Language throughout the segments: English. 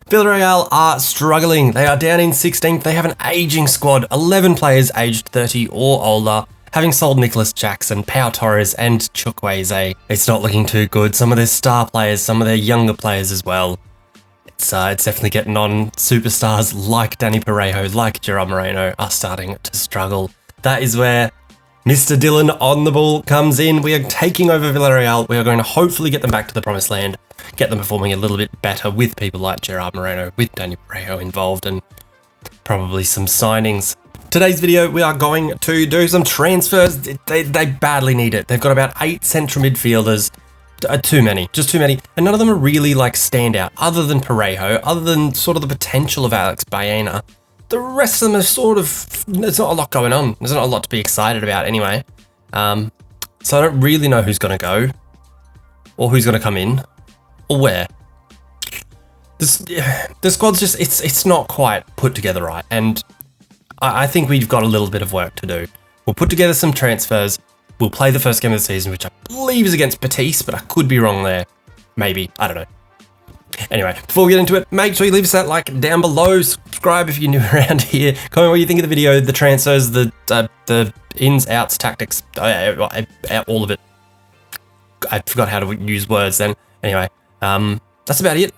Villarreal are struggling. They are down in 16th. They have an aging squad, 11 players aged 30 or older. Having sold Nicholas Jackson, Pau Torres and Chukwueze, it's not looking too good. Some of their star players, some of their younger players as well. It's definitely getting on. Superstars like Danny Parejo, like Gerard Moreno are starting to struggle. That is where Mr. Dylan on the ball comes in. We are taking over Villarreal. We are going to hopefully get them back to the promised land, get them performing a little bit better with people like Gerard Moreno, with Danny Parejo involved, and probably some signings. Today's video, we are going to do some transfers. They badly need it. They've got about 8 central midfielders. Too many, just too many. And none of them are really like standout, other than Parejo, other than sort of the potential of Alex Baena. The rest of them are sort of, there's not a lot going on. There's not a lot to be excited about anyway. So I don't really know who's going to go, or who's going to come in, or where. The squad's just, it's not quite put together right. And I think we've got a little bit of work to do. We'll put together some transfers. We'll play the first game of the season, which I believe is against Betis, but I could be wrong there. Maybe, I don't know. Anyway, before we get into it, make sure you leave us that like down below. Subscribe if you're new around here. Comment what you think of the video, the transfers, the ins, outs, tactics, all of it. I forgot how to use words then. Anyway, that's about it.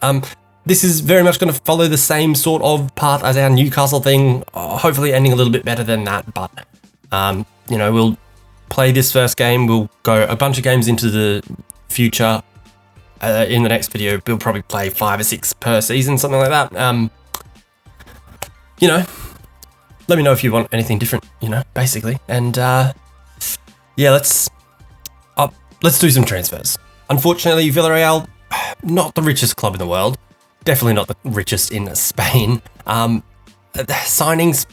This is very much going to follow the same sort of path as our Newcastle thing, hopefully ending a little bit better than that, but, you know, we'll play this first game, we'll go a bunch of games into the future. In the next video, we'll probably play 5 or 6 per season, something like that. You know, let me know if you want anything different, you know, basically. And, yeah, let's do some transfers. Unfortunately, Villarreal, not the richest club in the world. Definitely not the richest in Spain. Signings,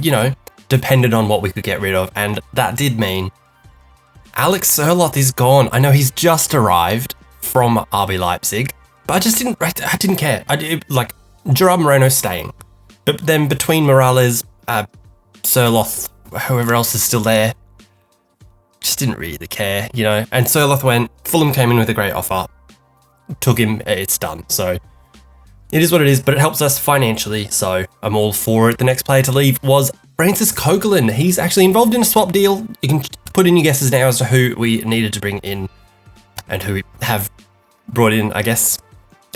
you know, depended on what we could get rid of, and that did mean Alex Sørloth is gone. I know he's just arrived from RB Leipzig, but I didn't care. Like, Gerard Moreno staying, but then between Morales, Sørloth, whoever else is still there, just didn't really care, you know. And Sørloth went. Fulham came in with a great offer, took him. It's done. So it is what it is, but it helps us financially, so I'm all for it. The next player to leave was Francis Coquelin. He's actually involved in a swap deal. You can put in your guesses now as to who we needed to bring in and who we have brought in, I guess.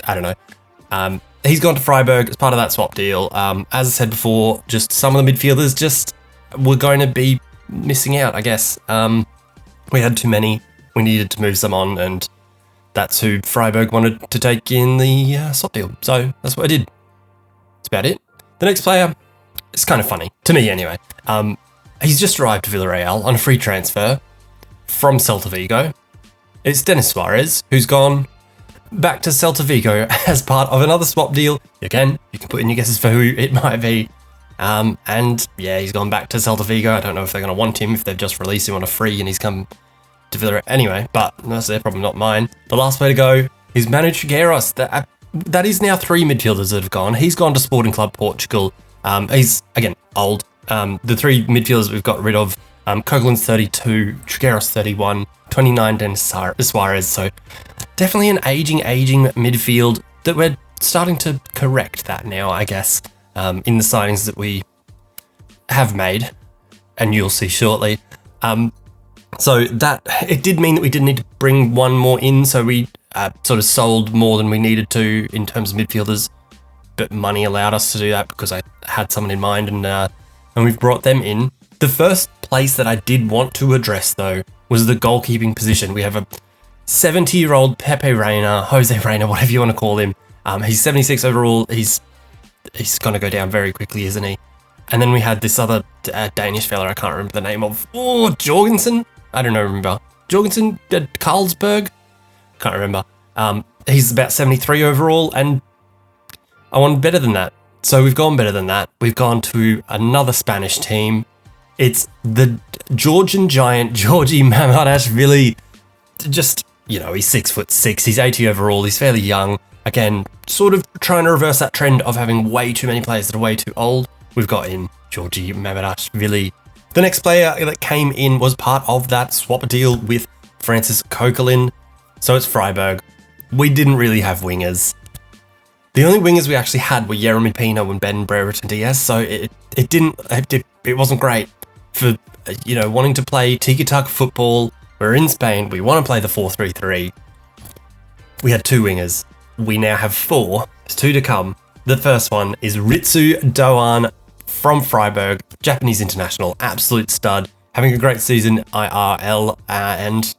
I don't know. He's gone to Freiburg as part of that swap deal. As I said before, just some of the midfielders just were going to be missing out, I guess. We had too many. We needed to move some on, and that's who Freiburg wanted to take in the swap deal. So that's what I did. That's about it. The next player, it's kind of funny, to me anyway. He's just arrived to Villarreal on a free transfer from Celta Vigo. It's Denis Suarez, who's gone back to Celta Vigo as part of another swap deal. Again, you can put in your guesses for who it might be. And yeah, he's gone back to Celta Vigo. I don't know if they're going to want him, if they've just released him on a free and he's come to Villarreal. Anyway, but that's their problem, not mine. The last player to go is Manu Trigueros. That is now 3 midfielders that have gone. He's gone to Sporting Club Portugal. He's, again, old. The 3 midfielders we've got rid of, Coquelin's 32, Trigueros 31, 29 Denis Suarez. So definitely an aging midfield that we're starting to correct that now, I guess, in the signings that we have made, and you'll see shortly. So that, it did mean that we did need to bring one more in, so we sort of sold more than we needed to in terms of midfielders, but money allowed us to do that because I had someone in mind, and we've brought them in. The first place that I did want to address, though, was the goalkeeping position. We have a 70-year-old Pepe Reina, Jose Reina, whatever you want to call him. He's 76 overall. He's going to go down very quickly, isn't he? And then we had this other Danish fella I can't remember the name of. Oh, Jorgensen? I don't know, remember. Jorgensen? Carlsberg? Can't remember. He's about 73 overall, and I wanted better than that. So we've gone better than that. We've gone to another Spanish team. It's the Georgian giant, Georgi Mamardashvili. Just, you know, he's 6'6", he's 80 overall, he's fairly young. Again, sort of trying to reverse that trend of having way too many players that are way too old. We've got in Georgi Mamardashvili. The next player that came in was part of that swap deal with Francis Coquelin. So it's Freiburg. We didn't really have wingers. The only wingers we actually had were Yeremy Pino and Ben Brereton Diaz, so it wasn't great for, wanting to play tiki-taka football. We're in Spain, we want to play the 4-3-3. We had 2 wingers. We now have 4. There's 2 to come. The first one is Ritsu Doan from Freiburg, Japanese international, absolute stud, having a great season IRL, and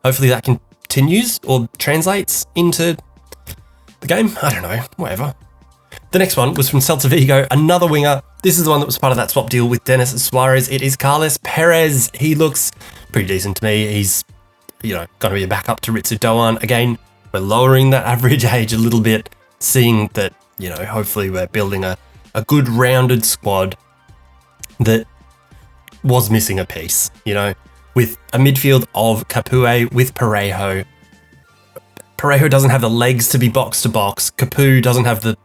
hopefully that continues or translates into the game. I don't know, whatever. The next one was from Celta Vigo, another winger. This is the one that was part of that swap deal with Dennis Suarez. It is Carles Perez. He looks pretty decent to me. He's, going to be a backup to Ritsu Doan. Again, we're lowering that average age a little bit, seeing that, hopefully we're building a good rounded squad that was missing a piece, with a midfield of Capoue with Parejo. Parejo doesn't have the legs to be box to box. Capoue doesn't have the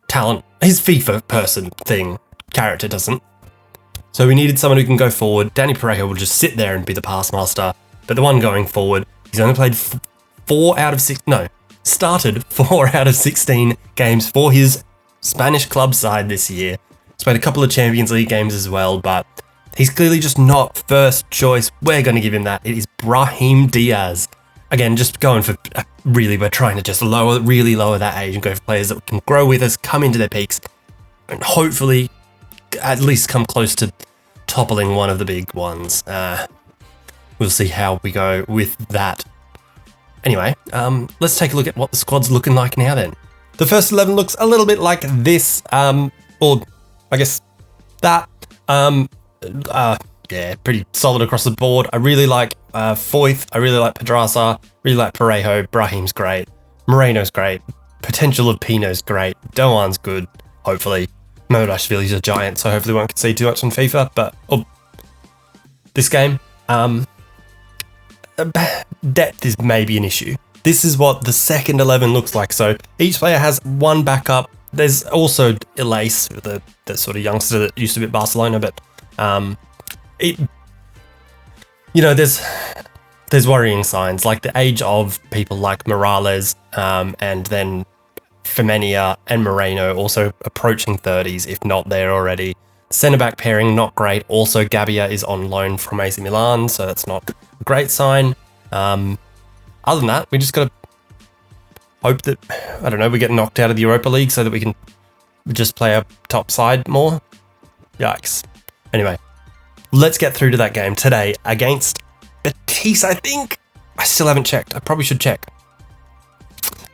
talent. His FIFA person character doesn't. So we needed someone who can go forward. Danny Parejo will just sit there and be the pass master. But the one going forward, he's only played started 4 out of 16 games for his Spanish club side this year. He's played a couple of Champions League games as well, but he's clearly just not first choice. We're going to give him that. It is Brahim Diaz. Again, just going for, we're trying to just really lower that age and go for players that can grow with us, come into their peaks, and hopefully at least come close to toppling one of the big ones. We'll see how we go with that. Anyway, let's take a look at what the squad's looking like now then. The first 11 looks a little bit like this, or I guess that. Yeah, pretty solid across the board. I really like Foyth. I really like Pedraza. Really like Parejo. Brahim's great. Moreno's great. Potential of Pino's great. Doan's good, hopefully. Mamardashvili's a giant, so hopefully we won't concede too much on FIFA. But this game, depth is maybe an issue. This is what the second 11 looks like. So each player has one backup. There's also Elace, the sort of youngster that used to be at Barcelona, but there's worrying signs, like the age of people like Morales, and then Femenia and Moreno also approaching 30s, if not there already. Centre-back pairing, not great. Also, Gabbia is on loan from AC Milan, so that's not a great sign. Other than that, we just got to hope that, we get knocked out of the Europa League so that we can just play a top side more. Yikes. Anyway, let's get through to that game today against Betis, I think. I still haven't checked. I probably should check.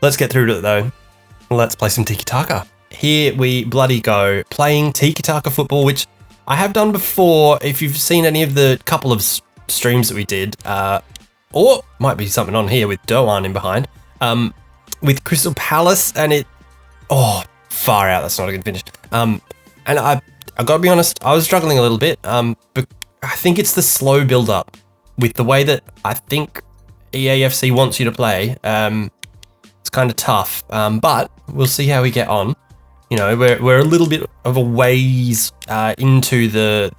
Let's get through to it, though. Let's play some tiki-taka. Here we bloody go, playing tiki-taka football, which I have done before. If you've seen any of the couple of streams that we did, or might be something on here with Doan in behind, with Crystal Palace, and far out, that's not a good finish. And I gotta be honest, I was struggling a little bit, but I think it's the slow build-up with the way that I think EAFC wants you to play. It's kind of tough, but we'll see how we get on. We're a little bit of a ways into the,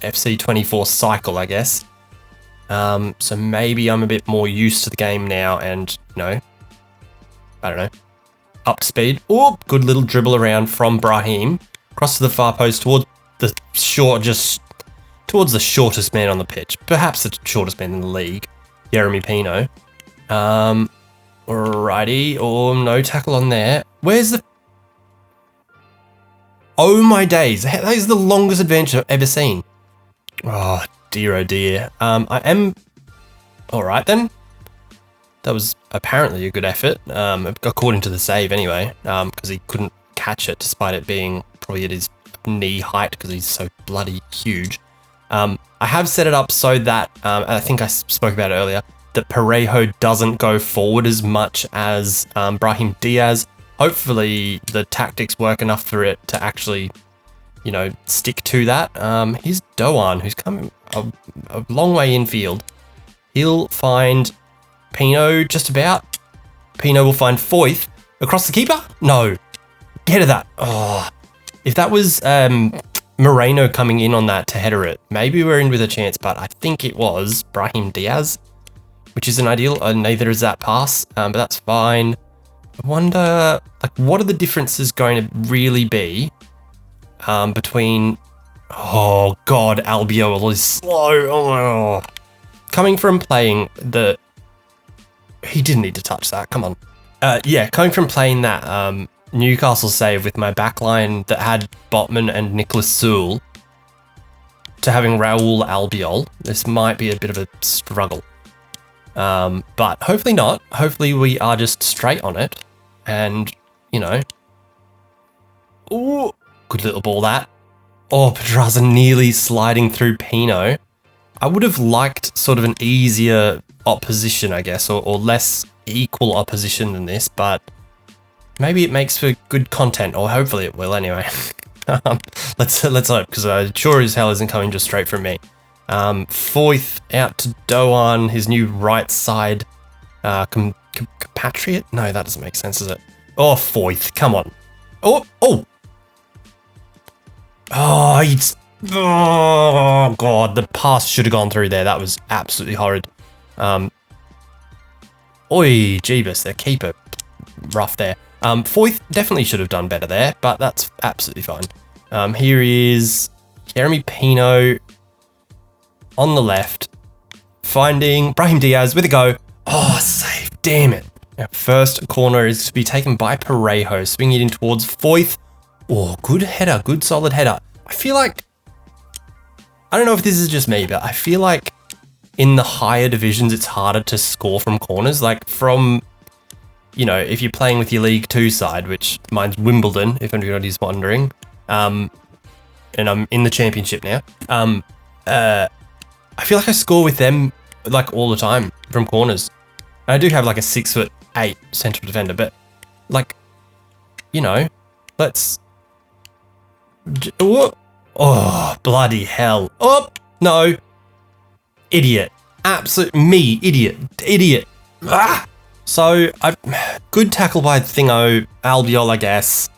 FC24 cycle, I guess. So maybe I'm a bit more used to the game now and, I don't know, up to speed. Oh, good little dribble around from Brahim. Across to the far post towards the shortest man on the pitch. Perhaps the shortest man in the league, Yeremy Pino. Alrighty, no tackle on there. Where's the... Oh my days, that is the longest adventure I've ever seen. Oh dear. I am... Alright then. That was apparently a good effort, according to the save anyway, because he couldn't catch it despite it being probably at his knee height because he's so bloody huge. I have set it up so that, I think I spoke about it earlier, that Parejo doesn't go forward as much as Brahim Diaz. Hopefully the tactics work enough for it to actually, stick to that. Here's Doan, who's coming a long way infield. He'll find Pino just about. Pino will find Foyth across the keeper. No, get of that. Oh, if that was Moreno coming in on that to header it, maybe we're in with a chance, but I think it was Brahim Diaz, which isn't ideal. Neither is that pass, but that's fine. I wonder, like, what are the differences going to really be between... Oh, God, Albiol is slow. Oh. Coming from playing the... He didn't need to touch that, come on. Yeah, coming from playing that Newcastle save with my backline that had Botman and Nicholas Sewell to having Raul Albiol, this might be a bit of a struggle. But hopefully not. Hopefully we are just straight on it. And, you know... Ooh, good little ball that. Oh, Pedraza nearly sliding through Pino. I would have liked sort of an easier opposition, I guess, or less equal opposition than this, but maybe it makes for good content, or hopefully it will anyway. Let's hope, because I sure as hell isn't coming just straight from me. Foyth out to Doan, his new right side compatriot? No, that doesn't make sense, does it? Oh, Foyth, come on. Oh! Oh, oh, God, the pass should have gone through there. That was absolutely horrid. Oi, Jeebus, their keeper. Rough there. Foyth definitely should have done better there, but that's absolutely fine. Here is Jeremy Pino on the left, finding Brahim Diaz with a go. Oh, save, damn it. Our first corner is to be taken by Parejo, swinging it in towards Foyth. Oh, good header, good solid header. I feel like, I don't know if this is just me, but I feel like in the higher divisions, it's harder to score from corners. Like from, you know, if you're playing with your League 2 side, which mine's Wimbledon, if anybody's wondering, and I'm in the championship now, I feel like I score with them like all the time from corners. And I do have like a 6'8" central defender, but like, you know, let's... Oh, bloody hell. Oh, no. Idiot. Absolute me, idiot. Ah! So, good tackle by Thingo, Albiol, I guess.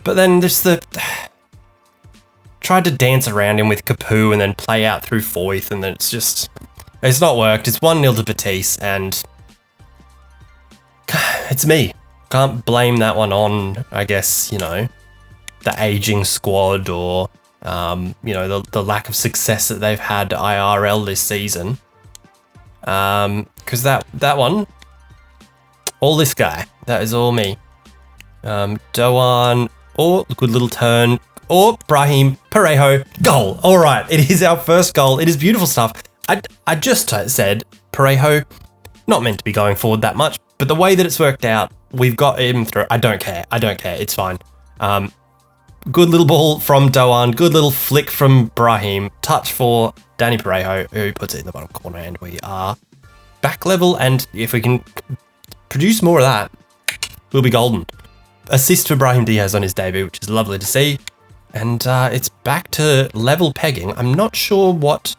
But then just tried to dance around him with Capu and then play out through Foyth, and then it's not worked. It's 1-0 to Batiste, and it's me. Can't blame that one on, I guess, you know, the aging squad or, you know, the lack of success that they've had IRL this season. Because that one, all this guy, that is all me. Doan, oh, good little turn. Oh, Brahim, Parejo, goal. All right, it is our first goal. It is beautiful stuff. I just said, Parejo, not meant to be going forward that much, but the way that it's worked out, we've got him through. I don't care. It's fine. Good little ball from Doan. Good little flick from Brahim. Touch for Danny Parejo, who puts it in the bottom corner, and we are back level. And if we can produce more of that, we'll be golden. Assist for Brahim Diaz on his debut, which is lovely to see. And it's back to level pegging. I'm not sure what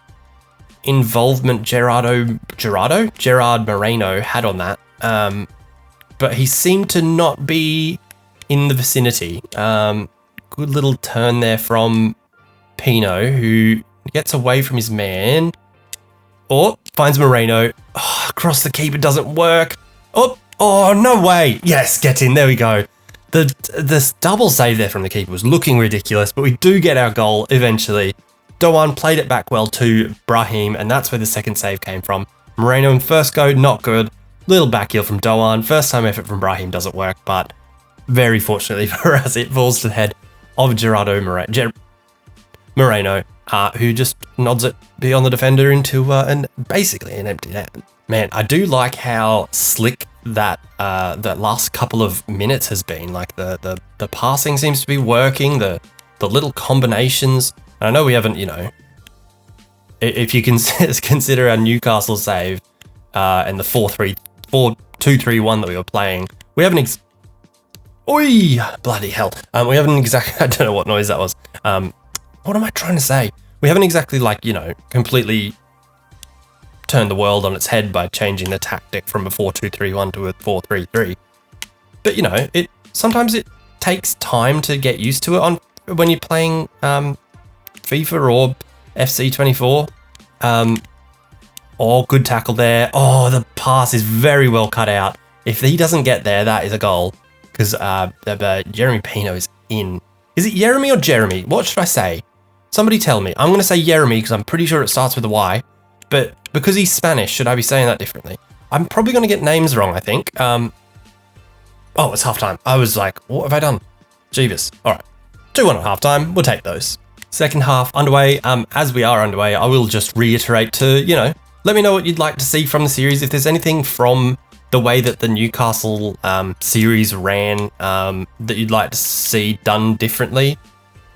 involvement Gerard Moreno had on that. But he seemed to not be in the vicinity. Good little turn there from Pino, who gets away from his man. Oh, finds Moreno. Oh, across the keeper doesn't work. Oh, no way. Yes, get in. There we go. The double save there from the keeper was looking ridiculous, but we do get our goal eventually. Doan played it back well to Brahim, and that's where the second save came from. Moreno in first go, not good. Little back heel from Doan. First time effort from Brahim doesn't work, but very fortunately for us, it falls to the head of Gerardo Moreno, who just nods it beyond the defender into basically an empty net. Man, I do like how slick that last couple of minutes has been. Like the passing seems to be working, the little combinations. I know we haven't, you know, if you can consider our Newcastle save and the 4-2-3-1 that we were playing, we haven't Oi! Bloody hell. We haven't exactly... I don't know what noise that was. What am I trying to say? We haven't exactly, like, you know, completely turned the world on its head by changing the tactic from a 4-2-3-1 to a 4-3-3. But, you know, sometimes it takes time to get used to it when you're playing FIFA or FC 24. Oh, good tackle there. Oh, the pass is very well cut out. If he doesn't get there, that is a goal. Because Jeremy Pino is in. Is it Jeremy or Jeremy? What should I say? Somebody tell me. I'm going to say Jeremy because I'm pretty sure it starts with a Y. But because he's Spanish, should I be saying that differently? I'm probably going to get names wrong, I think. Oh, it's halftime. I was like, what have I done? Jeebus. All right. 2-1 at halftime. We'll take those. Second half underway. As we are underway, I will just reiterate to, let me know what you'd like to see from the series. If there's anything from the way that the Newcastle series ran that you'd like to see done differently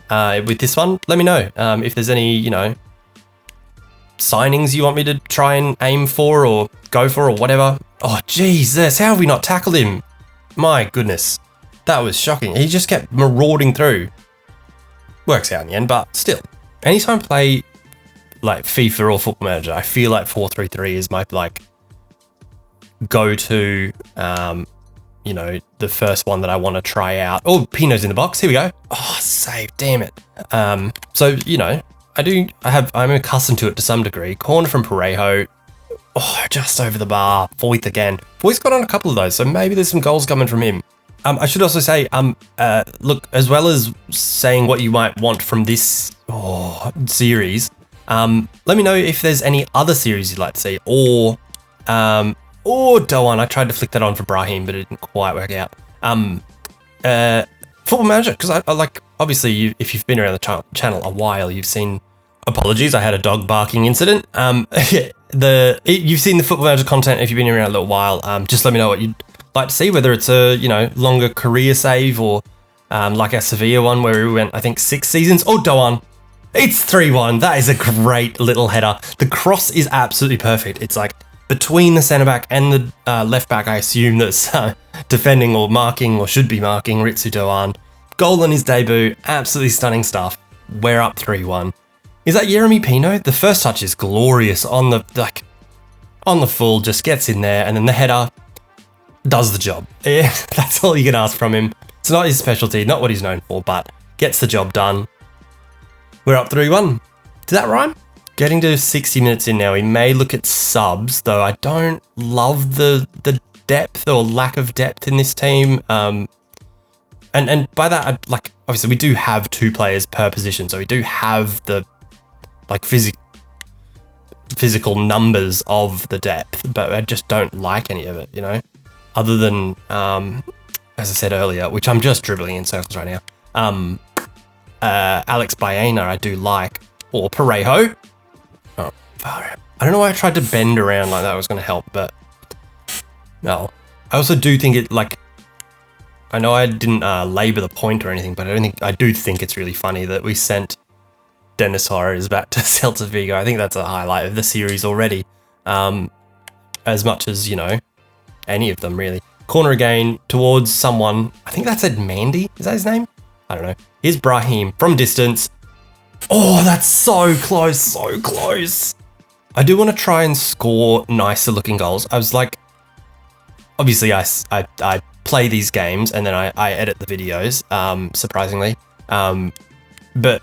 with this one, let me know. If there's any, signings you want me to try and aim for or go for or whatever. Oh, Jesus, how have we not tackled him? My goodness, that was shocking. He just kept marauding through. Works out in the end, but still. Anytime I play like FIFA or Football Manager, I feel like 4-3-3 is my go-to, the first one that I want to try out. Oh, Pino's in the box. Here we go. Oh, save. Damn it. I'm accustomed to it to some degree. Corner from Parejo. Oh, just over the bar. Foyth again. Foyth's got on a couple of those, so maybe there's some goals coming from him. I should also say, look, as well as saying what you might want from this series, let me know if there's any other series you'd like to see, or Doan. I tried to flick that on for Brahim, but it didn't quite work out. Football Manager, because I like, obviously, if you've been around the channel a while, you've seen. Apologies, I had a dog barking incident. You've seen the Football Manager content if you've been around a little while. Just let me know what you'd like to see, whether it's a longer career save or like our Sevilla one where we went, I think, 6 seasons. Oh, Doan. It's 3-1. That is a great little header. The cross is absolutely perfect. It's like between the centre back and the left back. I assume that's defending or marking or should be marking Ritsu Doan. Goal on his debut. Absolutely stunning stuff. We're up 3-1. Is that Jeremy Pino? The first touch is glorious on the full, just gets in there, and then the header does the job. Yeah, that's all you can ask from him. It's not his specialty, not what he's known for, but gets the job done. We're up 3-1. Did that rhyme? Getting to 60 minutes in now. We may look at subs, though I don't love the depth or lack of depth in this team. And by that, obviously we do have 2 players per position, so we do have the physical numbers of the depth, but I just don't like any of it, other than, as I said earlier, which I'm just dribbling in circles right now. Alex Baena, I do like, or Parejo. Oh, I don't know why I tried to bend around like that was going to help, but no. I also do think it, I know I didn't labour the point or anything, but I do think it's really funny that we sent Dennis Suarez back to Celta Vigo. I think that's a highlight of the series already. As much as, any of them really. Corner again towards someone. I think that's Ed Mandy. Is that his name? I don't know. Here's Brahim from distance. Oh, that's so close, so close. I do want to try and score nicer looking goals. I was like, obviously I play these games and then I edit the videos, surprisingly. But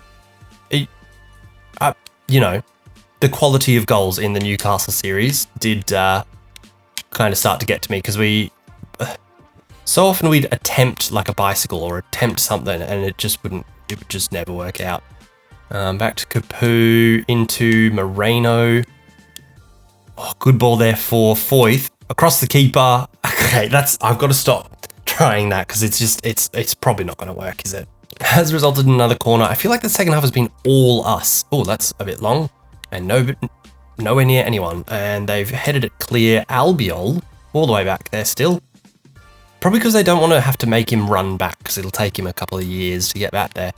the quality of goals in the Newcastle series did kind of start to get to me, because so often we'd attempt like a bicycle or attempt something and it would just never work out. Back to Capu, into Moreno. Oh, good ball there for Foyth. Across the keeper. Okay, I've got to stop trying that, because it's probably not going to work, is it? Has resulted in another corner. I feel like the second half has been all us. Oh, that's a bit long. And nowhere near anyone. And they've headed it clear. Albiol, all the way back there still. Probably because they don't want to have to make him run back, because it'll take him a couple of years to get back there.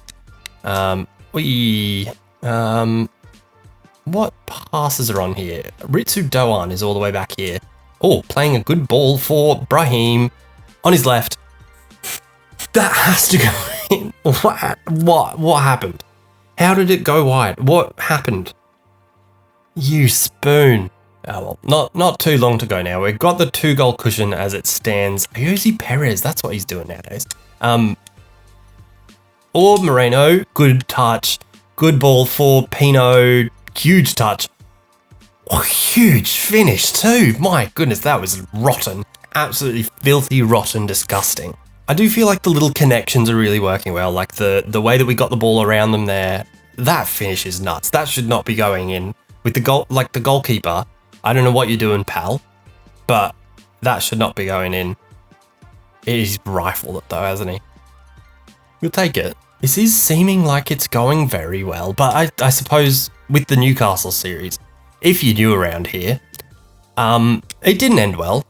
What passes are on here? Ritsu Doan is all the way back here. Oh, playing a good ball for Brahim on his left. That has to go in. What happened? How did it go wide? What happened? You spoon. Oh well, not too long to go now. We've got the 2-goal cushion as it stands. Jose Perez, that's what he's doing nowadays. Or Moreno, good touch. Good ball for Pino, huge touch. Oh, huge finish too. My goodness, that was rotten. absolutely filthy, rotten, disgusting. I do feel like the little connections are really working well, like the way that we got the ball around them there. That finish is nuts. That should not be going in. With the goal, like the goalkeeper, I don't know what you're doing, pal, but that should not be going in. He's rifled it though, hasn't he? You'll take it. This is seeming like it's going very well, but I suppose with the Newcastle series, if you're new around here, it didn't end well.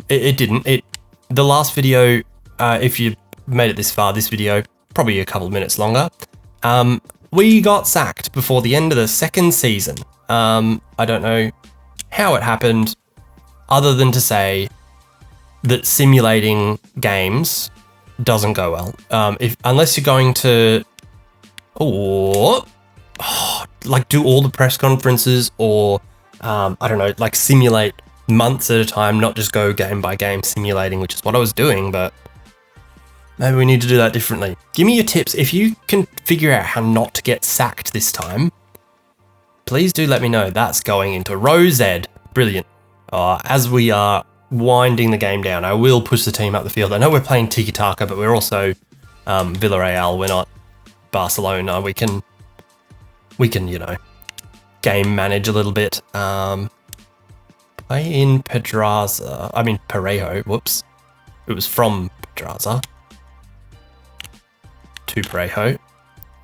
It didn't. The last video, if you made it this far, this video, probably a couple of minutes longer, we got sacked before the end of the second season. I don't know how it happened, other than to say that simulating games doesn't go well. Unless you're going to, like do all the press conferences or, I don't know, like simulate months at a time, not just go game by game simulating, which is what I was doing, but maybe we need to do that differently. Give me your tips. If you can figure out how not to get sacked this time, please do let me know. That's going into row Z. Brilliant. As we are winding the game down, I will push the team up the field. I know we're playing tiki-taka, but we're also Villarreal. We're not Barcelona. We can, you know, game manage a little bit. Play in Parejo. Whoops. It was from Pedraza to Parejo.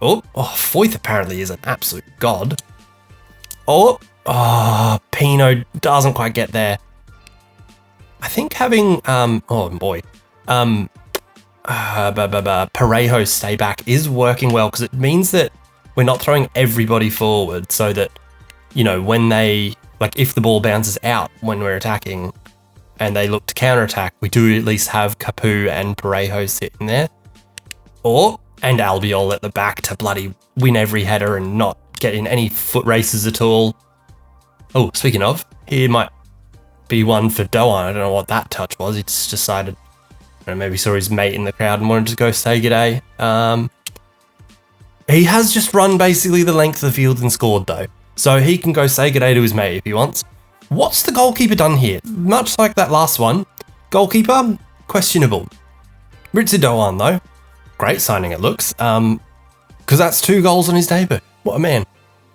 Foyth apparently is an absolute god. Pino doesn't quite get there. I think having, Parejo stay back is working well, because it means that we're not throwing everybody forward, so that, you know, when they, like if the ball bounces out when we're attacking and they look to counterattack, we do at least have Capu and Parejo sitting there. And Albiol at the back to bloody win every header and not get in any foot races at all. Oh, speaking of, here might be one for Doan. I don't know what that touch was. He just decided, maybe saw his mate in the crowd and wanted to go say g'day. He has just run basically the length of the field and scored though. So he can go say g'day to his mate if he wants. What's the goalkeeper done here? Much like that last one. Goalkeeper, questionable. Ritsu Doan though, great signing it looks. Because that's 2 goals on his debut. What a man.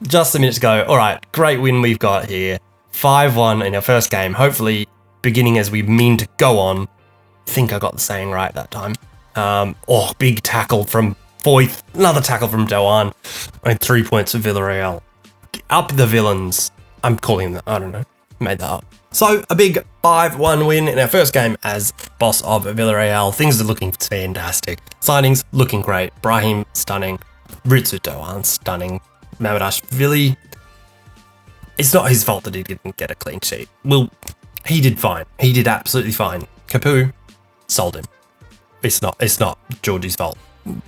Just a minute to go. All right, great win we've got here. 5-1 in our first game. Hopefully beginning as we mean to go on. I think I got the saying right that time. Big tackle from Foyth. Another tackle from Doan. 3 points for Villarreal. Up the villains. I'm calling them, I don't know. Made that up. So a big 5-1 win in our first game as boss of Villarreal. Things are looking fantastic. Signings looking great. Brahim stunning. Ritsu Doan stunning. Mamadashvili. It's not his fault that he didn't get a clean sheet. Well, he did fine. He did absolutely fine. Capu sold him. It's not Georgie's fault. I'm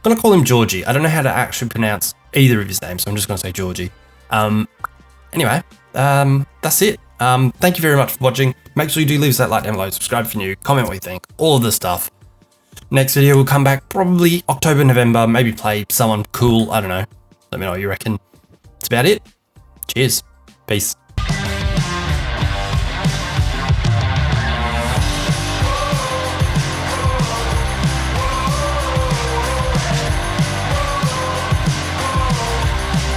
gonna call him Georgie. I don't know how to actually pronounce either of his names, so I'm just gonna say Georgie. Anyway, that's it. Thank you very much for watching. Make sure you do leave us that like down below, subscribe if you're new, comment what you think, all of this stuff. Next video will come back probably October, November, maybe play someone cool, I don't know. Let me know what you reckon. That's about it. Cheers. Peace.